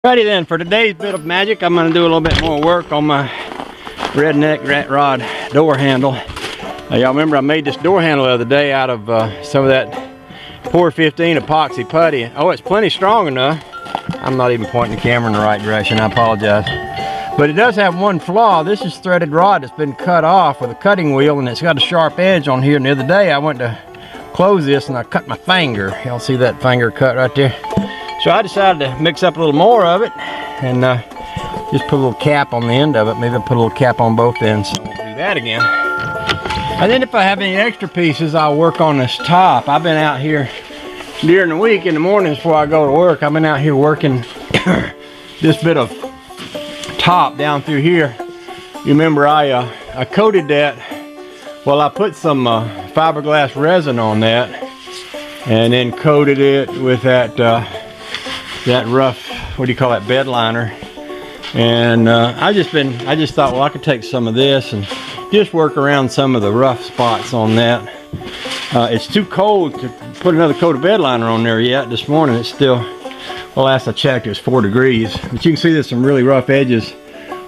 Righty then, for today's bit of magic, I'm going to do a little bit more work on my redneck rat rod door handle. Y'all remember I made this door handle the other day out of some of that Pour 15 epoxy putty. Oh, it's plenty strong enough. I'm not even pointing the camera in the right direction, I apologize. But it does have one flaw. This is threaded rod that's been cut off with a cutting wheel, and it's got a sharp edge on here. And the other day I went to close this and I cut my finger. Y'all see that finger cut right there? So I decided to mix up a little more of it and just put a little cap on the end of it. Maybe I'll put a little cap on both ends. So we'll do that again. And then if I have any extra pieces, I'll work on this top. I've been out here during the week in the mornings before I go to work. I've been out here working this bit of top down through here. You remember I coated that. Well, I put some fiberglass resin on that and then coated it with that rough, what do you call that, bed liner. And I just thought, well, I could take some of this and just work around some of the rough spots on that. It's too cold to put another coat of bed liner on there yet. This morning it's still, well, last I checked it was 4 degrees. But you can see there's some really rough edges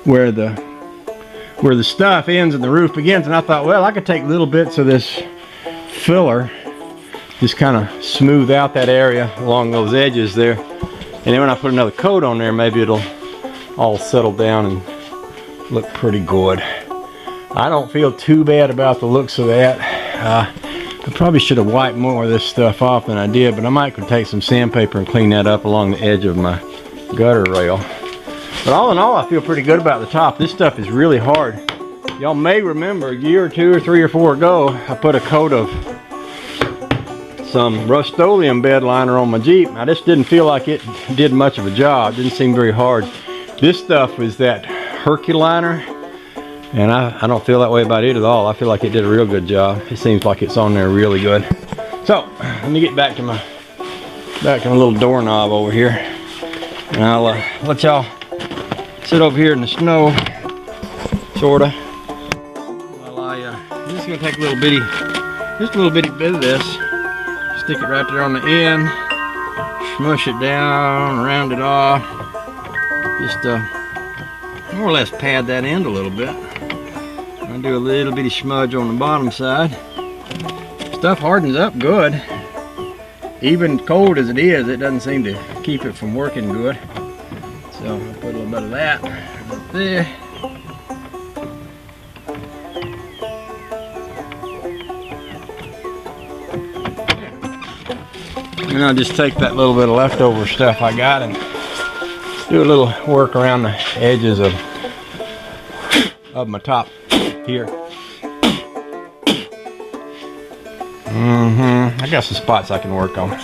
where the stuff ends and the roof begins. And I thought, well, I could take little bits of this filler, just kind of smooth out that area along those edges there. And then when I put another coat on there, maybe it'll all settle down and look pretty good. I don't feel too bad about the looks of that. I probably should have wiped more of this stuff off than I did, but I might could take some sandpaper and clean that up along the edge of my gutter rail. But all in all, I feel pretty good about the top. This stuff is really hard. Y'all may remember a year or 2 or 3 or 4 ago, I put a coat of some Rust-Oleum bed liner on my Jeep. I just didn't feel like it did much of a job. It didn't seem very hard. This stuff is that Herculiner, and I don't feel that way about it at all. I feel like it did a real good job. It seems like it's on there really good. So let me get back to my little doorknob over here, and I'll let y'all sit over here in the snow, sorta. Well, I'm just gonna take a little bitty bit of this. Stick it right there on the end, smush it down, round it off, just more or less pad that end a little bit. I'll do a little bitty smudge on the bottom side. Stuff hardens up good. Even cold as it is, it doesn't seem to keep it from working good. So I'll put a little bit of that right there. And I'll just take that little bit of leftover stuff I got and do a little work around the edges of my top here. I got some spots I can work on.